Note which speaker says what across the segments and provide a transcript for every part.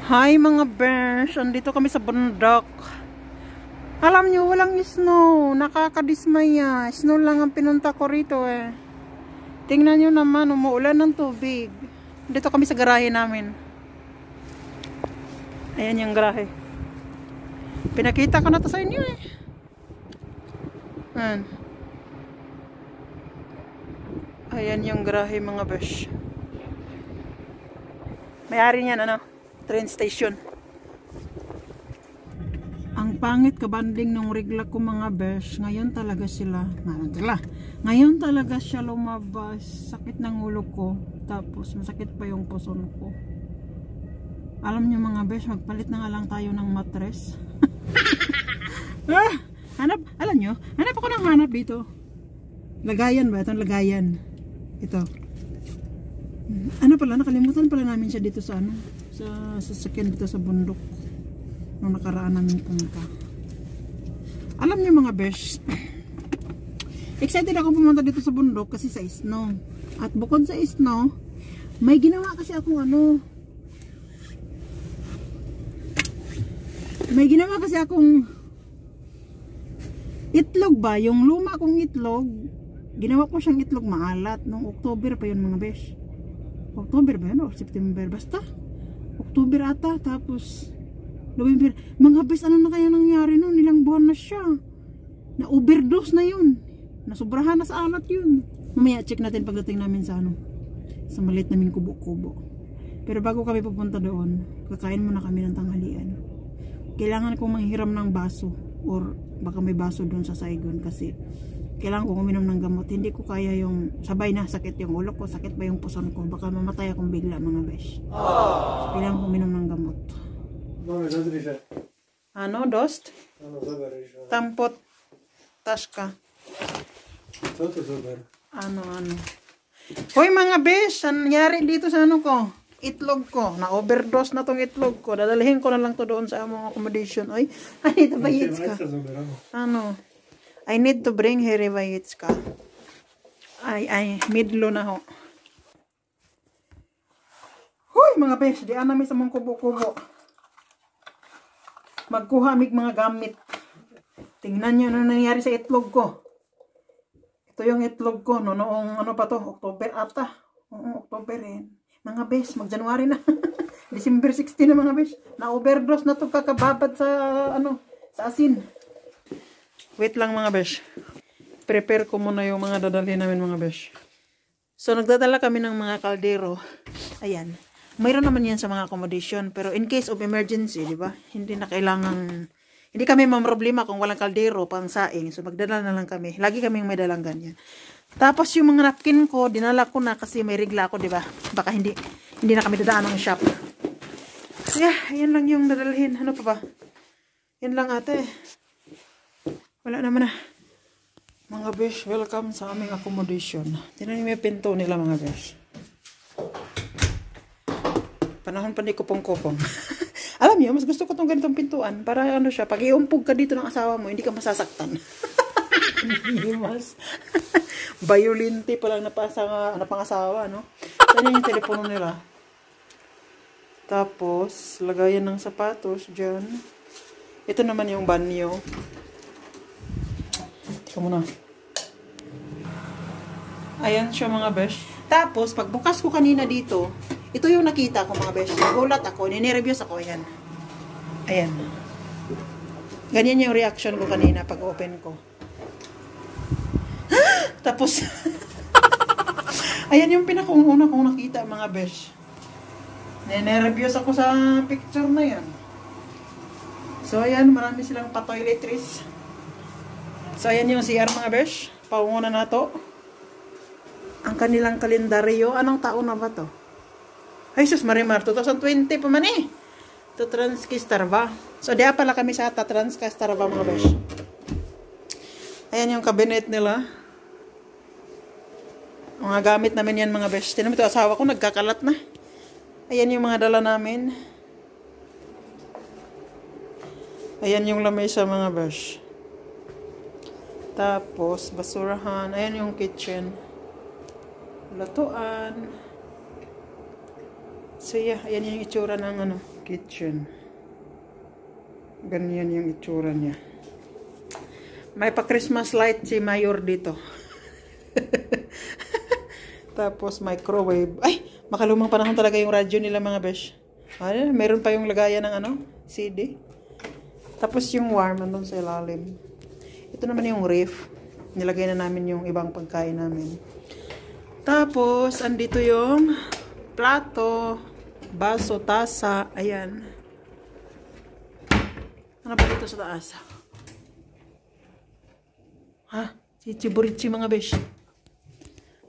Speaker 1: Hi mga bears, andito kami sa bundok. Alam nyo, walang snow. Nakakadismaya. Snow lang ang pinunta ko rito eh. Tingnan nyo naman, umuulan ng tubig. Dito kami sa garahe namin. Ayan yung garahe. Pinakita ko na to sa inyo eh. Ayan. Ayan yung garahe mga bears. May-ari niyan ano? Train station. Ang pangit kabanding ng regla ko mga besh. Ngayon talaga Ngayon talaga siya lumabas. Sakit ng ulo ko. Tapos masakit pa yung puson ko. Alam niyo mga besh, magpalit na nga lang tayo ng mattress. Alam niyo, hanap ako ng hanap dito. Lagayan ba? Itong lagayan. Ito. Ano pala, nakalimutan pala namin siya dito sa ano. Sa sasakyan dito sa bundok nung nakaraan namin pumunta. Alam niyo mga besh, excited ako pumunta dito sa bundok kasi sa snow. At bukod sa snow, may ginawa kasi akong itlog ba, yung luma kong itlog. Ginawa ko siyang itlog maalat nung October pa yun mga besh. October ba yun o September, basta October ata, tapos November. Mga bes, ano na kaya nangyari nun? Ilang buwan na siya. Na-overdose na yun. Nasubrahan na sa alat yun. Mamaya check natin pagdating namin sa sa maliit namin kubo-kubo. Pero bago kami pupunta doon, kakain muna kami ng tanghalian. Kailangan kong manghiram ng baso, or baka may baso doon sa Saigon, kasi kailangan kong uminom ng gamot. Hindi ko kaya yung sabay na sakit yung ulo ko, sakit pa yung puson ko, baka mamatay akong bigla mga besh. Kailangan kong uminom ng gamot. Ano, dost? Tampot taska. Ano. Hoy mga besh, nangyari dito sa ano ko? Itlog ko. Na-overdose na tong itlog ko. Dadalhin ko na lang to doon sa among accommodation. Oy, ay, ito ba yits ka? Ano? I need to bring Herivayitska. Ay, midlo na ho. Huy, mga besh, di anami sa mong kubo-kubo. Magkuha mig mga gamit. Tingnan nyo ano nangyari sa itlog ko. Ito yung itlog ko, no, noong ano pa to, October ata. Oo, October eh. Mga besh, mag-January na. December 16 na mga besh. Na-overdose na to kakababad sa, sa asin. Wait lang mga besh. Prepare ko muna yung mga dadalhin namin mga besh. So nagdadala kami ng mga kaldero. Ayan. Mayroon naman yan sa mga accommodation. Pero in case of emergency, di ba? Hindi kami mamroblema kung walang kaldero pang saing. So magdala na lang kami. Lagi kaming may dalang ganyan. Tapos yung mga napkin ko, dinala ko na kasi may regla ako, di ba? Baka hindi na kami dadaan ng shop. So yeah, ayan lang yung dadalhin. Ano pa ba? Yan lang ate. Wala naman na. Mga besh, welcome sa aming accommodation. Tinan niyo yung pinto nila mga besh. Panahon pa ni kupong-kupong. Alam niyo, mas gusto ko tong ganitong pintuan. Para ano siya, pag iumpog ka dito ng asawa mo, hindi ka masasaktan. Mas violente pa lang napangasawa, no? Saan yung telepono nila? Tapos, lagayan ng sapatos dyan. Ito naman yung banyo. Muna. Ayan siya mga besh. Tapos, pagbukas ko kanina dito, ito yung nakita ko mga besh. Nagulat ako, ninervyos ako. Ayan. Ayan. Ganyan yung reaction ko kanina pag open ko. Tapos, ayan yung pinakauna kong nakita mga besh. Ninervyos ako sa picture na yan. So, ayan, marami silang pa-toiletries. So, ayan yung CR mga besh. Paunguna na to. Ang kanilang kalendaryo. Anong taon na ba to? Ay, sus Marimar. 2020 pa man eh. To Transkistarva. So, diya pala kami sa Transkistarva mga besh. Ayan yung cabinet nila. Mga gamit namin yan mga besh. Tinan mo ito, asawa ko nagkakalat na. Ayan yung mga dala namin. Ayan yung lamesa mga besh. Tapos, basurahan. Ayan yung kitchen. Latuan. So yeah, ayan yung itsura ng ano, kitchen. Ganyan yung itsura niya. May pa Christmas light si Mayor dito. Tapos microwave. Ay, makalumang panahon talaga yung radyo nila mga besh. Ay, meron pa yung lagayan ng ano, CD. Tapos yung warm andun sa ilalim. Ito naman yung ref. Nilagay na namin yung ibang pagkain namin. Tapos, andito yung plato, baso, tasa. Ayan. Ano ba dito sa taas? Ha? Chichiburichi mga besh.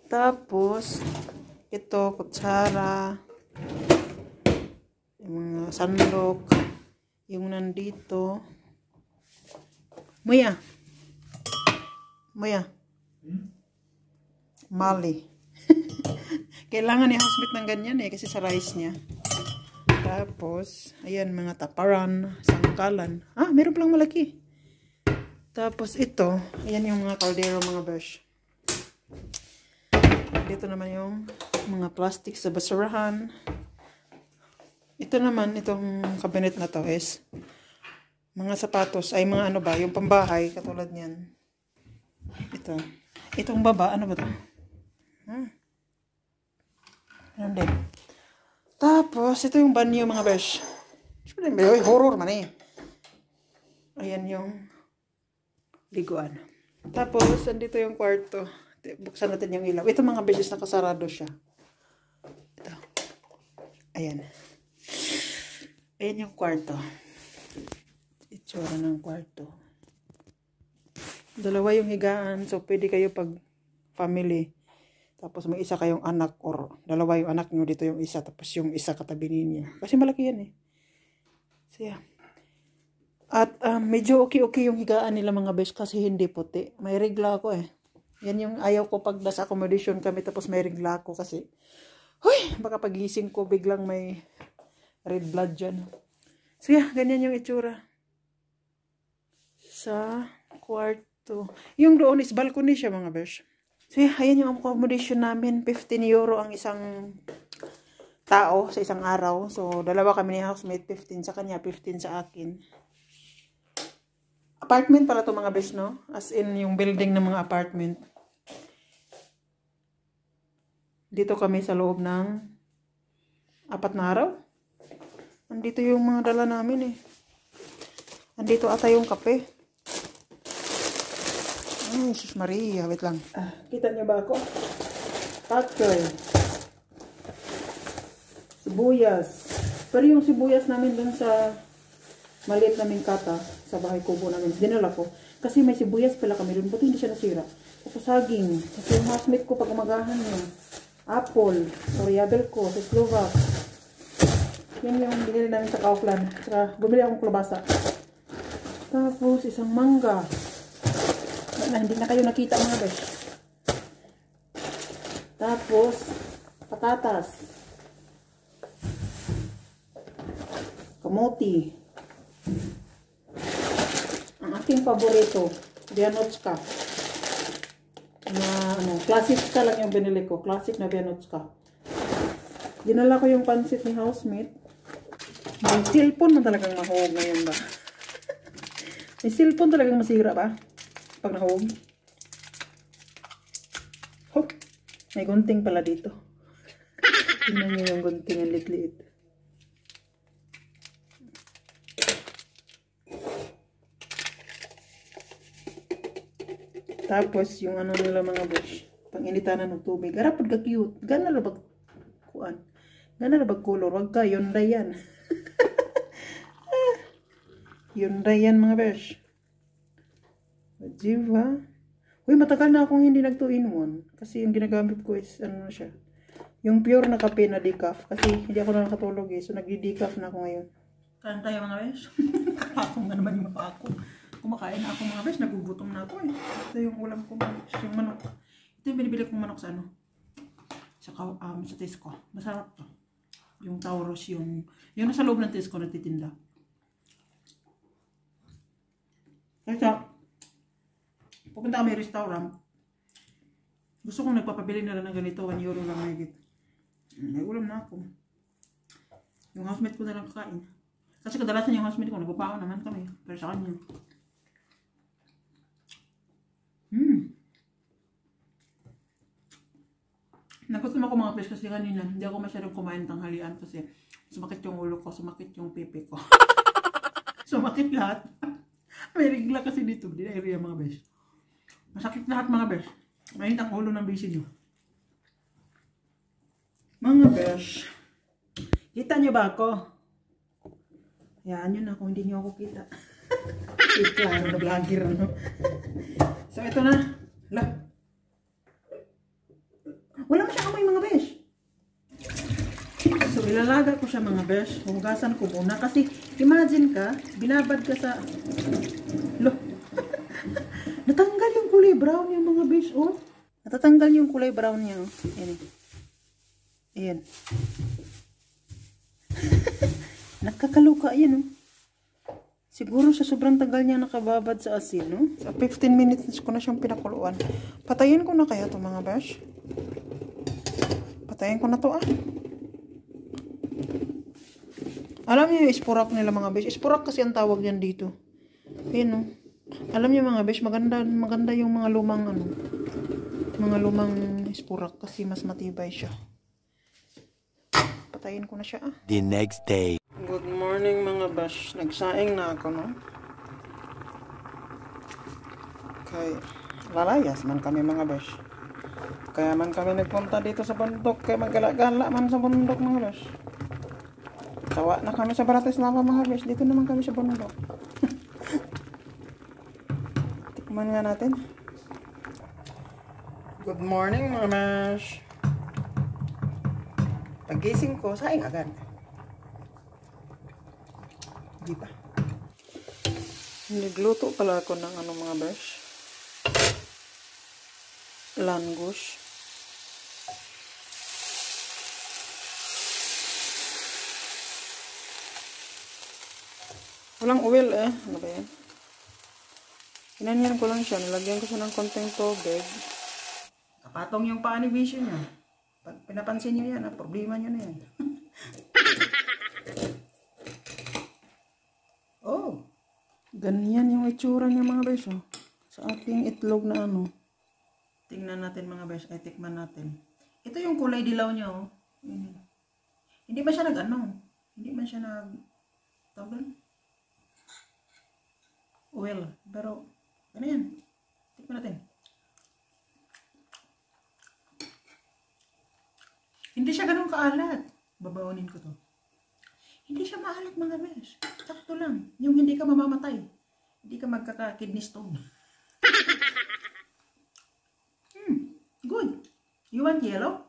Speaker 1: Tapos, ito, kutsara. Yung mga sandok. Yung nandito. Muya. Muya. Mali. Kailangan ni housemate ng ganyan eh. Kasi sa rice niya. Tapos, ayan, mga taparan, sangkalan. Ah, meron palang malaki. Tapos ito, ayan yung mga kaldero mga besh. Dito naman yung mga plastic sa basurahan. Ito naman, itong cabinet na to is mga sapatos, ay mga ano ba, yung pambahay, katulad niyan. Ito. Itong baba, ano ba to? Ano din. Tapos, ito yung banyo mga besh. Horror man eh. Ayan yung liguan. Tapos, andito yung kwarto. Buksan natin yung ilaw. Ito mga beses nakasarado siya. Ito. Ayan. Ayan yung kwarto. Itsura ng kwarto. Dalawa yung higaan. So, pwede kayo pag family. Tapos, may isa kayong anak or dalawa yung anak nyo. Dito yung isa. Tapos, yung isa katabi ninyo. Kasi malaki yan eh. So, yeah. At medyo okay yung higaan nila mga besh kasi hindi puti. May regla ako eh. Yan yung ayaw ko pag nasa accommodation kami tapos may regla ako kasi baka pagising ko biglang may red blood dyan. So yeah, ganyan yung itsura sa kwarto. Yung doon is balcony siya mga besh. So yeah, ayan yung accommodation namin. 15 euro ang isang tao sa isang araw. So dalawa kami ni housemate, 15 sa kanya, 15 sa akin. Apartment pala to mga besh, no? As in, yung building ng mga apartment. Dito kami sa loob ng 4 na araw. Andito yung mga dala namin eh. Andito ata yung kape. Ay, Jesus Maria. Wait lang. Kita niyo ba ako? Tatchoy. Sibuyas. Pero yung sibuyas namin dun sa maliit naming kata sa bahay kubo namin. Dinala ko. Kasi may sibuyas pala kami doon. Buti hindi siya nasira. Tapos saging. Kasi yung housemate ko pag umagahan niya. Apple. Oriabel ko. Sa Slovak. Yan yung binili namin sa Kaufland. Saka bumili akong klabasa. Tapos isang mangga. Hindi na kayo nakita mga besh. Tapos patatas. Kamote. Ang aking paborito, Vianotska. Na ano, classic ka lang yung binili ko. Classic na Vianotska. Dinala ko yung pansit ni housemate. May cellphone na talagang mahog ngayon ba? May cellphone talagang masira ba? Pag nahog. Oh, may gunting pala dito. Tingnan niyo yung gunting ang liit-liit. Tapos, yung ano nila mga besh, pang-initanan ng tubig. Garapod ka cute. Gana na bag kuan. Gana na bag color. Wag ka, Hyundai yan. Hyundai yan mga besh. Diba? Uy, matagal na akong hindi nag 2-in-1. Kasi yung ginagamit ko is, ano na siya. Yung pure na kape na decaf. Kasi hindi ako nakatulog eh. So, nagdi-decaf na ako ngayon. Kain tayo mga besh. Kakakong na naman yung mapa ako. Kumakain na ako mga besh, nagugutom na ako eh. Ito yung ulam ko, yung manok. Ito yung binibili kong manok sa ano? Sa Tesco. Masarap to. Yung Taurus, yung nasa loob ng Tesco nagtitinda. Kaya, pupunta kami restaurant. Gusto kong nagpapabili na lang ng ganito, 1 euro lang may ulam na ako. Yung housemate ko na lang kakain. Kasi kadalasan yung housemate ko, nagpapao naman kami. Pero sa kanya. Nagutom ako mga bes kasi kanina. Hindi ako masyadong kumain tanghalian kasi sumakit yung ulo ko, sumakit yung pipi ko. Sumakit lahat. May rigla kasi dito. Di na area mga bes. Masakit lahat mga bes. Mainit ang ulo ng bisi nyo. Mga bes. Kita nyo ba ako? Hayaan nyo na kung hindi nyo ako kita. Kita, na vlogger, no? So, ito na. Lah. Wala masyang amoy mga besh. So, ilalaga ko siya mga besh. Hugasan ko muna. Kasi, imagine ka, binabad ka sa... Lo. Natanggal yung kulay brown yung mga besh, oh. Natatanggal yung kulay brown niya, oh. Ayan. Ayan. Nakakaluka yan, oh. Siguro sa sobrang tagal niya nakababad sa asin, no? Sa 15 minutes ko na siyang pinakuluan. Patayin ko na kaya to mga besh. Patayin ko na to, ah. Alam niyo yung isporak nila mga besh. Isporak kasi ang tawag yan dito. Ayan, no? Alam niyo mga besh, maganda yung mga lumang, ano, mga lumang isporak kasi mas matibay siya. Patayin ko na siya, ah.
Speaker 2: The next day.
Speaker 1: Good morning mga besh. Nagsaing na ako, no? Okay. Lalayas man kami mga besh. Kaya man kami nagpunta dito sa bundok. Kaya magala-gala man sa bundok mga besh. Tawa na kami sa Bratislava mga besh. Dito naman kami sa bundok. Tikman nga natin. Good morning mga besh. Pagising ko, saing agad. Di ba? Nagluto pala ako ng ano mga besh. Langosh. Walang oil eh. Ano ba yan? Hinanyan ko lang siya. Nilagyan ko siya ng konting tubig. Kapatong yung paa ni Vision niya. Pag pinapansin niyo yan, problema niyo na yan. Oh, ganyan yung itsura niya mga besh, oh. Sa ating itlog na ano. Tingnan natin mga besh, ay tikman natin. Ito yung kulay dilaw niya, oh. Hindi man siya nag-ano. Hindi man siya tawag oil. Pero, ano yan? Tikman natin. Hindi siya ganun kaalat. Babaonin ko to. Hindi siya maalat mga besh. Sakto lang. Yung hindi ka mamamatay. Hindi ka magkaka-kidney stone. Good. You want yellow?